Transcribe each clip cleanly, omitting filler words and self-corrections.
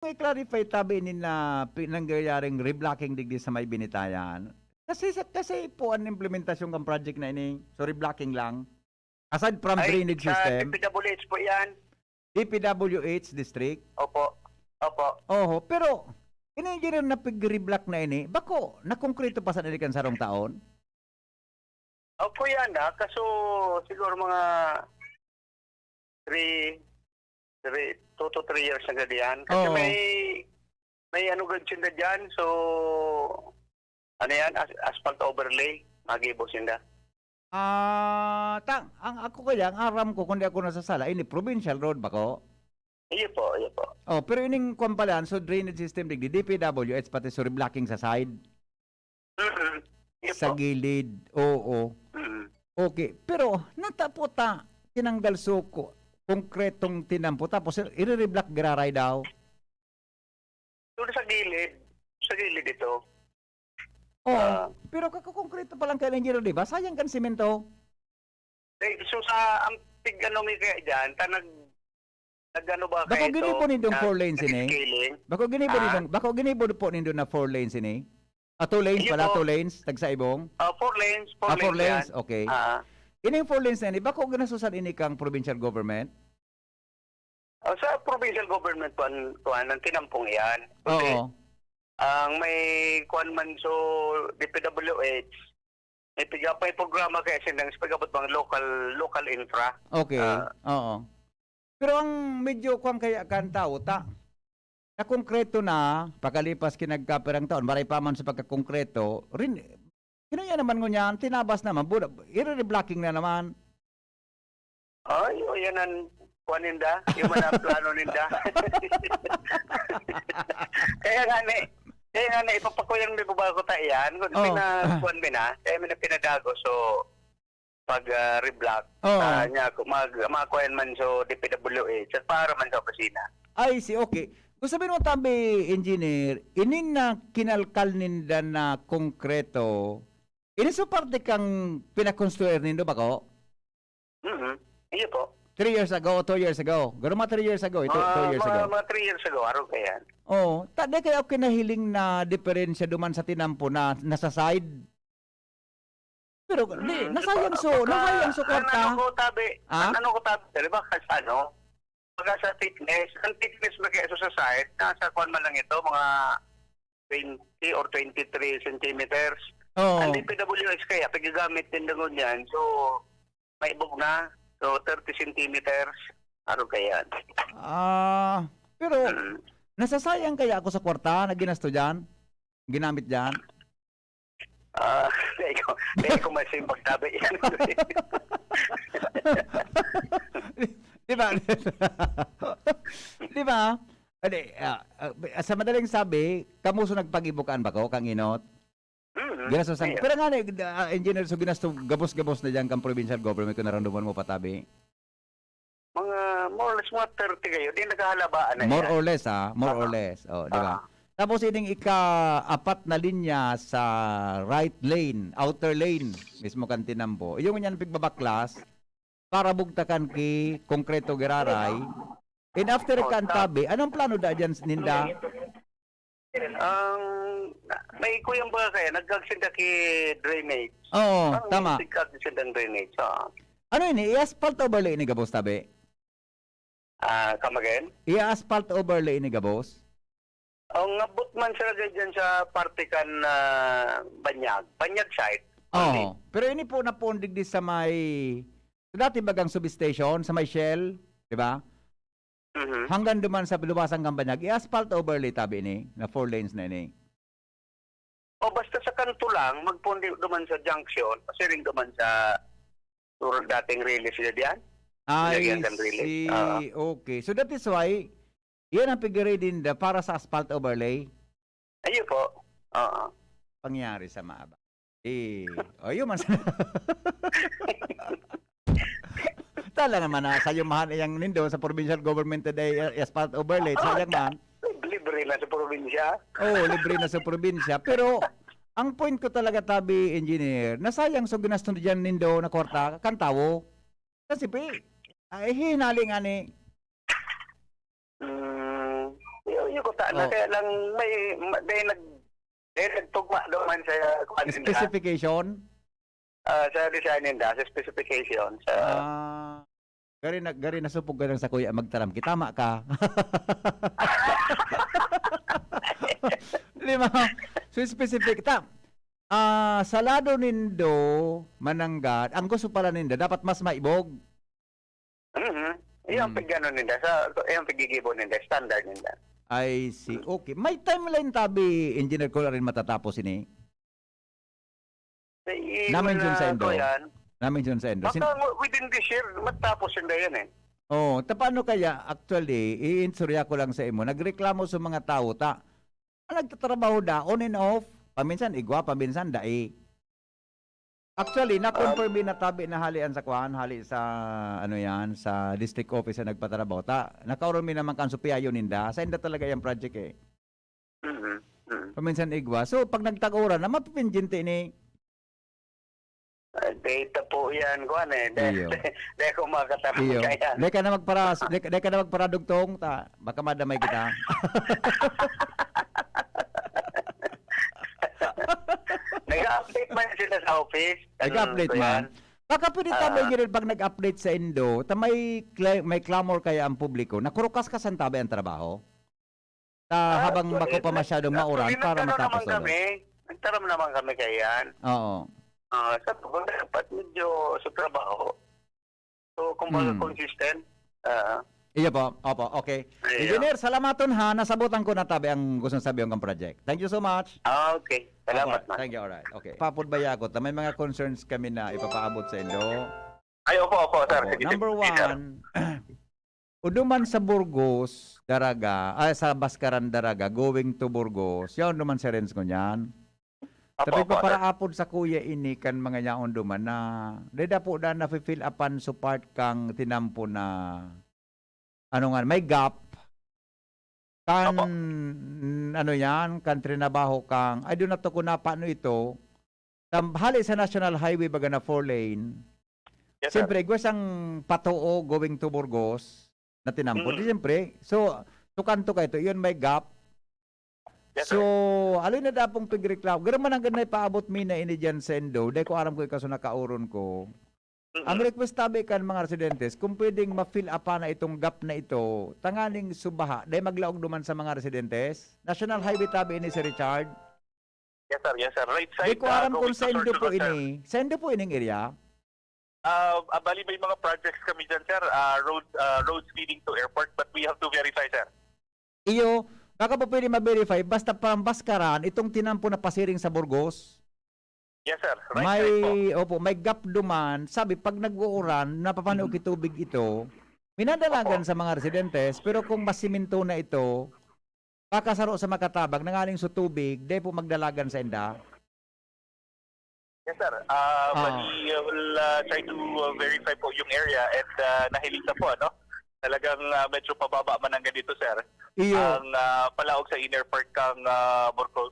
may clarify tabi ni na pinangyayaring reblocking digdi sa may Binitayan. Kasi po ang implementasyon ng project na ini. So reblocking lang. Aside from drainage system. DPWH po yan. DPWH district. Opo. Opo. Oho, pero ini na pag-reblock na ini, bako nakongkrito pa sa nilikan sarong taon? Opo yan kaso siguro mga 2 to 3 years na ganyan. Kasi may ano ganyan na dyan. So, ano yan? Asphalt overlay. Magibos yun na. Ang ako kaya, ang aram ko, kundi ako nasasala, ini Provincial Road ba ko? Iyo po, iyo po. Oh, pero ining kwampalan, so drainage system, digdi, DPWH, pati so reblocking sa side? Sa gilid, oo. Okay, pero natapota, tinanggal suko, konkretong tinampo, tapos i-reblock gararay daw? Doon sa gilid ito. Pero kakakongkrito pa lang kayo ng engineer, di ba? Sayang kan simento. So sa ang tig-ano may kaya dyan, nag-ano ba kayo ito? Bako ginipo nindong 4 lanes ini? Bako ginipo po nindong na 4 lanes ini? 2 lanes pala, 2 lanes, tagsaibong? 4 lanes, 4 4 lanes, yan. okay. Ining 4 lanes na ini, bako ginasusan ini kang provincial government? Sa provincial government po, ang tinampong yan. Oo. Ang may kuan man so DPWH, may programa kaya sinang pagabot bang local infra. Okay. Oo. Pero ang medyo kuan kaya kan tao na konkreto na pagkalipas kinagkaperang taon, maray pa man sa pagkakongkreto, rin kinuya naman ngunyan, tinabas naman, i-reblocking na naman. Ay, yan ang kuan ninda, yung mga plano ninda. Kaya nga ipapakuyang may babago tayo yan. Kung pinakuan mo na, kaya may pinadago. So, pag reblock, makakuyan man so DPWH at para man sa opisina. Ay, okay. Kung sabihin mo tabi, engineer, inin na kinalkal ninda na konkreto, ini so parte kang pinakonstruer nindo ba ko? Iyo po. 3 years ago o 2 years ago? Gano'n mga 3 years ago? 2 years ago? Mga 3 years ago, araw kaya yan. Tadi kayo kinahiling na diferensya duman sa tinampo na nasa side. Pero nasayang so kwarta. Ano ko tabi, di ba kasi pagka sa thickness, ang thickness magkaiso sa side, nasa kuan man lang ito, mga 20 or 23 centimeters. Ang DPWH kaya, paggagamit din lang yan, so may ibog na. So, 30 centimeters. Ano kaya? Pero, nasasayang kaya ako sa kwarta na ginasto dyan? Ginamit dyan? Hindi ko masing pagtabi yan. Diba? Diba? Sa madaling sabi, kamuso nagpag-ibukaan ba ko, kang inot? Ginasto sang pero nga engineer so ginasto gabos-gabos na diyan kang provincial government kung naranduman mo patabi. Mga more or less mga 30 kayo, di naghahalabaan na more or less more or less. Di ba? Tapos ining ika-apat na linya sa right lane, outer lane mismo kan tinampo. Yung nyan pigbabaklas para bugtakan ki konkreto giraray. And after kan tabi, anong plano da diyan ninda? May kuyang ba kaya nagkagsinda ki drainage? Oo, tama. Nagkagsinda ng drainage. Ano ini? I-asphalt overlay ini gabos tabi? Come again? I-asphalt overlay ini gabos? Ang ngabot man sila dyan sa parte kan Banyag site. Pero ini po napundig di sa may dati bagang substation sa may Shell, di ba? Hanggang duman sa luwasang Banyag, i-asphalt overlay tabi ni na 4 lanes na ini. Basta sa kanto lang, magpundi duman sa junction, kasi rin duman sa dating release sila diyan. I see. Okay. So that is why, yan ang figure din para sa asphalt overlay. Ayun po. Pangyari sa maaba. Yun man. Tala naman na sa yumahan yung nindo sa provincial government today asphalt overlay. Sayang man. Libre na sa probinsya. Libre na sa probinsya. Pero, ang point ko talaga tabi, engineer, nasayang so ginasto dyan nindo na kwarta, kantawo. Kasi hinaling ani. Inyo ko ta na kaya lang may nagtugma daw man sa Specification? sa design ninda, sa specification sa Gari na supog ka lang sa kuya magtaram. Kitama ka. Lima. So specific ta. Salado nindo mananggat. Ang gusto pala ninda dapat mas maibog. Yung pagganon ninda sa yung pagigibo ninda, standard ninda. I see. Okay. May timeline tabi engineer ko rin matatapos ini. Namin dyan sa Indo. Namin dyan sa Indo. Baka within this year, matapos yun yan eh. Oh, paano kaya actually, i-insurya ko lang sa imo, nagreklamo sa mga tao nagtatrabaho da on and off, paminsan igwa, paminsan dai. Actually, na-confirm na tabi na halian sa hali sa sa district office na nagpatrabaho nakauron mi naman kan supiayo ninda, sa inda talaga yung project eh. Paminsan igwa. So pag nagtag-oran na mapipinjinte ni data po yan, kuan eh. Dahil ko makatapos kaya. Dahil ka na magpara dugtong, baka madamay kita. Nag-update man sila sa office. Nag-update man. Baka pwede tabi yun pag nag-update sa Indo, may clamor kaya ang publiko, nakurukas ka sa tabi ang trabaho? Habang bako pa masyadong mauran para matapos na. Nagtaram naman kami kaya yan. Oo. Sa tubang dapat medyo sa trabaho. So, kung consistent. Iya po. Opo, okay. Engineer, salamaton ha. Nasabutan ko na tabi ang gusto sabihin kong project. Thank you so much. Okay. Salamat man. Thank you, alright. Okay. Papod Bayakot, may mga concerns kami na ipapaabot sa Indo. Ay, opo, sir. Number one, uduman sa Burgos, Daraga, sa Baskaran, Daraga, going to Burgos, yun naman si Renz ko niyan. Sabi ko para apod sa kuya ini kan mga yaon duman na deda po na na-fill upan support kang tinampo na may gap kan kan trinabaho kang ay doon na to na paano ito hali sa National Highway baga na 4 lane. Yes, siyempre gwasang patoo going to Burgos na tinampo. Siyempre so kanto ka ito yun may gap. Yes, so, alin na dapong pigreklamo. Ganun man ang ganay paabot mi na ini dyan sa Indo. Dahil ko aram ko ikaso nakauron ko. Ang request tabi kan mga residentes, kung pwedeng ma-fill up na itong gap na ito, tanganing subaha, dahil maglaog duman sa mga residentes. National Highway tabi ini si Richard. Yes, sir. Right side. Dahil ko aram kung sa Indo po ini. Sa Indo po ining area. Bali may mga projects kami dyan, sir. Roads leading to airport, but we have to verify, sir. Iyo, baka po pwede ma-verify, basta pang Baskaran, itong tinampo na pasiring sa Burgos. Yes, sir. Right may gap duman. Sabi, pag nag-uuran, napapanog itubig ito, minadalagan sa mga residentes, pero kung masiminto na ito, baka saro sa makatabag, nangaling sa tubig, di po magdalagan sa inda. Yes, sir. We will try to verify po yung area and nahiling na po, ano? Talagang medyo pababa man ang ganito, sir. Ang palaog sa inner part kang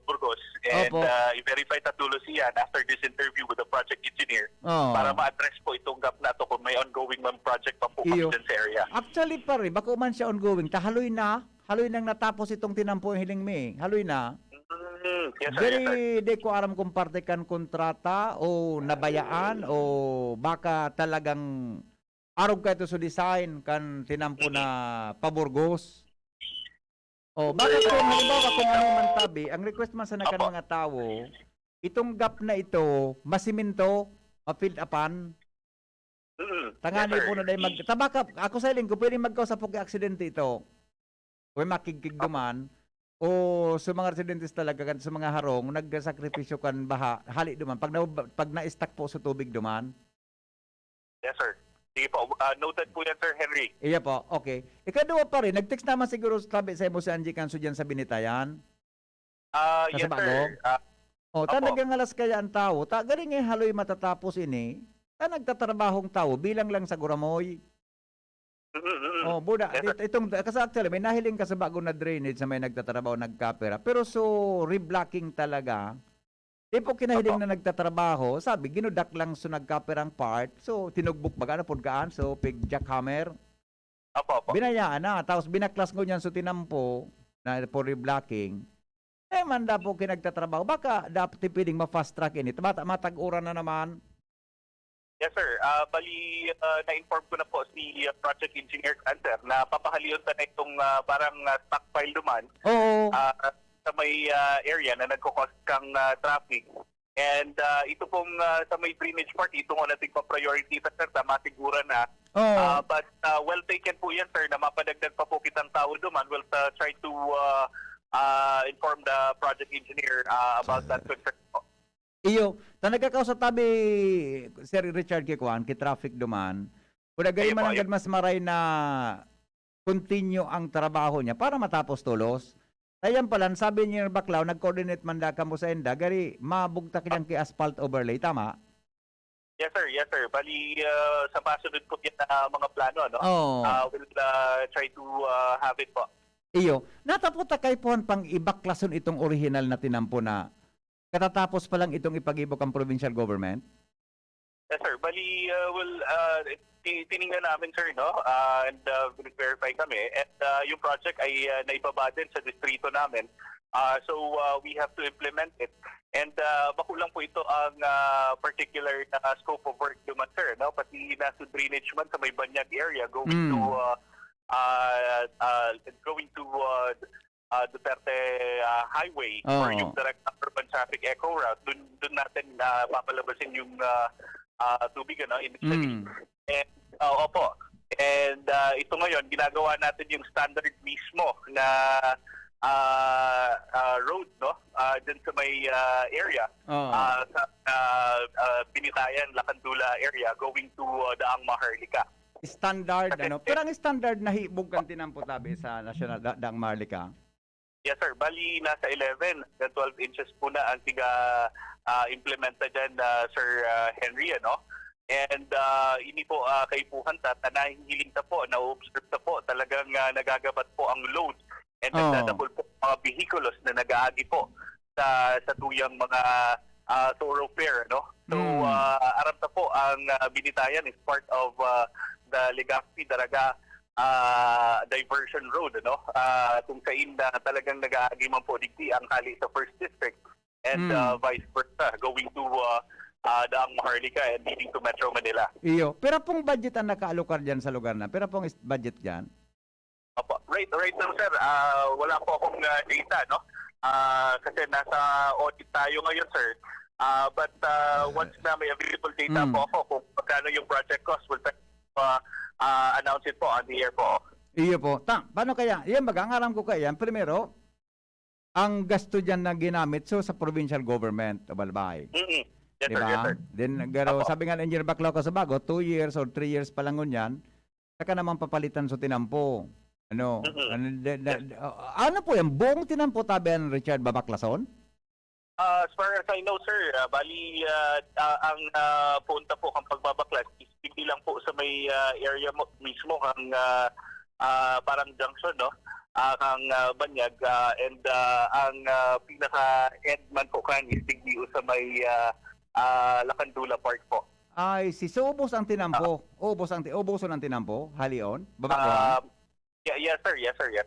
Burgos. And i-verify tatulo siya after this interview with the project engineer para ma-address po itong gap na to kung may ongoing man project pa po kami dyan sa area. Actually, pare, bako man siya ongoing. Haloy nang natapos itong tinampo yung hiling me. Haloy na. Yes, sir. Di ko aram kung parte kan kontrata o nabayaan o baka talagang arog ka ito sa design kan tinampo na paburgos. Baka kung halimbawa kung ano man tabi, ang request man sa nakan mga tao, itong gap na ito, masiminto, ma-filled upan. Tangani po na dahil tabaka, ako sa iling ko, pwede magkaw sa pag-aksidente ito. Kung makigkig duman, o sa mga residentes talaga, sa mga harong, nagsakripisyo kan baha, hali duman, pag na-stack po sa tubig duman. Yes, sir. Sige po, noted po yan, Sir Henry. Iya po, okay. Ikadua pa rin, nag-text naman siguro tabi sa mo si Angie Kanso dyan sa Binitayan. Yes, sir. Talagang alas kaya ang tao, galing haloy matatapos ini, nagtatrabahong tao, bilang lang sa Guramoy. Buda, itong, kasi actually, may nahiling ka sa bago na drainage na may nagtatrabaho, nagkapera. Pero reblocking talaga, di po kinahiling na nagtatrabaho, sabi, ginudak lang so nagkaperang part, so tinugbok baga na pudkaan, so pig jackhammer. Binayaan na, tapos binaklas ko niyan so tinampo, na for reblocking, manda po kinagtatrabaho. Baka dapat pwedeng ma-fast track ini. Matag-uran na naman. Yes, sir. Bali, na-inform ko na po si project engineer sir na papahaliyon na itong parang stockpile duman Oo. sa may area na nagkukos kang traffic. And ito pong sa may drainage part, ito nga nating pa-priority sir, masigura na. But well taken po yan, sir, na mapadagdag pa po kitang tao duman. We'll try to inform the project engineer about that concern po. Iyo, tanagakaw sa tabi, Sir Richard Kikuan, traffic duman, kung nagay man ang mas maray na continue ang trabaho niya para matapos tulos. Ayan pala, sabi niya Baclao, nag-coordinate man da ka mo sa enda, gari mabugta kilang asphalt overlay, tama? Yes, sir. Yes, sir. Bali, sa pasunod po yan mga plano, no? We'll try to have it po. Iyo, natapota kay po pang ibaklason itong original na tinampo na katatapos pa lang itong ipag-ibok ang provincial government? Yes, sir. Bali, tiningnan namin, sir, no? And verify kami. And yung project ay naibaba din sa distrito namin. So we have to implement it. And bakulang po ito ang particular scope of work naman, sir, no? Pati nasa drainage man sa may Banyag area going to Duterte Highway or yung direct urban traffic echo route. Doon natin papalabasin yung tubig, ano, initially. And opo. And ito ngayon, ginagawa natin yung standard mismo na road, no? Dun sa may area. Sa Binitayan, Lacandula area going to Daang Maharlika. Standard, ano? Pero ang standard na hibog kan tinampo tabi sa National Daang Maharlika? Yes, sir. Bali, nasa 11 to 12 inches po na ang implementa dyan, Sir Henry, ano? And ini po kaipuhan nanahihiling ta po, na-observe ta po, talagang nagagabat po ang load and nagdadabol po mga vehikulos na nag-aagi po sa tuyang mga thoroughfare, no? So, aram ta po ang Binitayan is part of the Legazpi Daraga diversion road, no? Kung kain na talagang nag-aagi man po digdi ang hali sa first district and vice versa going to Daang Maharlika and leading to Metro Manila. Iyo. Pero pong budget ang nakaalokar dyan sa lugar na? Pero pong budget dyan? Opo. Right now, sir, wala po akong data, no? Kasi nasa audit tayo ngayon, sir. But once na may available data po ako kung magkano yung project cost, we'll announce it po on the air po. Iyo po. Paano kaya? Yan, mag-angaram ko kaya. Primero, ang gasto dyan na ginamit sa provincial government of Albay. Yes, diba? sir, yes, sir. Then, sabi nga ng Engineer Baclao sa bago, 2 years or 3 years pa lang yan, saka naman papalitan sa tinampo. Ano? Ano po yan? Buong tinampo tabi ang Richard Babaklason? As far as I know, sir, bali ang punta po kang pagbabaklas is hindi lang po sa may area mismo kang parang junction, no? Kang Banyag and ang pinaka-end man po kan is digdi sa may Lacandula Park po. Ay, so ubos ang tinampo. Ubos ang tinampo, halion, babaklan. Yes, sir. Yes, sir. Yes.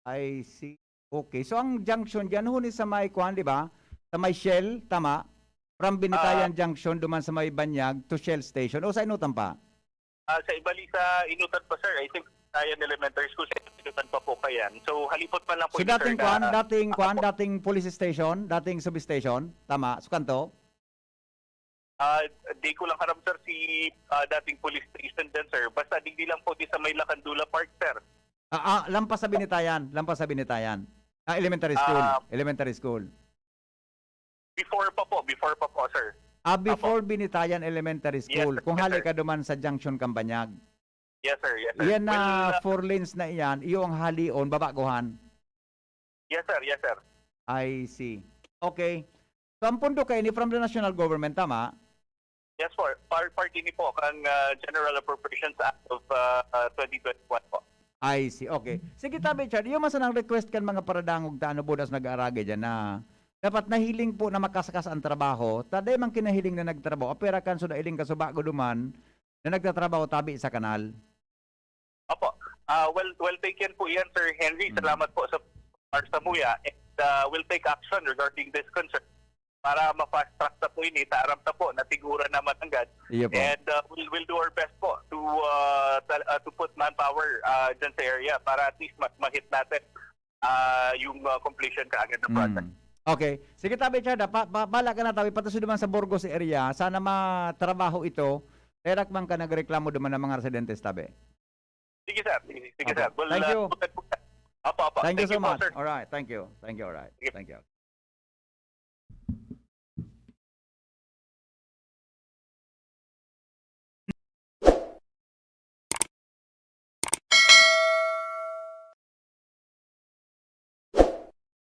I see. Okay. So ang junction diyan huni sa may kuan, di ba? Sa may Shell, tama? From Binitayan Junction duman sa may Banyag to Shell Station. O sa inutan pa? Sa ibali sa inutan pa, sir. I think Binitayan Elementary School sa inutan pa po kayan. So halipot pa lang po. So dating kuan, dating police station, dating substation, tama? So kanto? Di ko lang haram, sir, si dating police station din, sir. Basta di lang po di sa may Lacandula Park, sir. Lampas sa Binitayan. Elementary school. Elementary school. Before pa po, sir. Before Binitayan Elementary School. Yes, Kung yes, hali sir. ka duman sa Junction Kambanyag. Yes, sir. Yes, sir. Yan na 4 lanes na iyan, iyo ang halion, babaguhan. Yes, sir. Yes, sir. I see. Okay. So ang pundo kayo ni from the national government, tama? Yes, po. Part ini po kang General Appropriations Act of 2021 po. I see. Okay. Sige tabi, Chad. Yung masanang request kan mga paradangog taano budas nag-aarage dyan na dapat nahiling po na makasakas ang trabaho. Taday mang kinahiling na nagtrabaho. Apera kan so nailing ka so bago duman na nagtatrabaho tabi sa kanal. Opo. Well taken po yan, Sir Henry. Salamat po sa Samuya, and will take action regarding this concern para ma-fast track na po ini, taaram na po, natigura naman agad. Iyo po. And we'll do our best po to put manpower dyan sa area para at least ma-hit natin yung completion kaagad ng project. Okay. Sige, Tabi Chada, bala ka na, Tabi, pataso naman sa Burgos area, sana matrabaho ito. Perak man ka nagreklamo naman ng mga residentes, Tabi. Sige, sir. Sige, Okay. sir. Thank you. Apo. Thank you so po, much. sir. All right. Thank you. Thank you. All right. Thank you.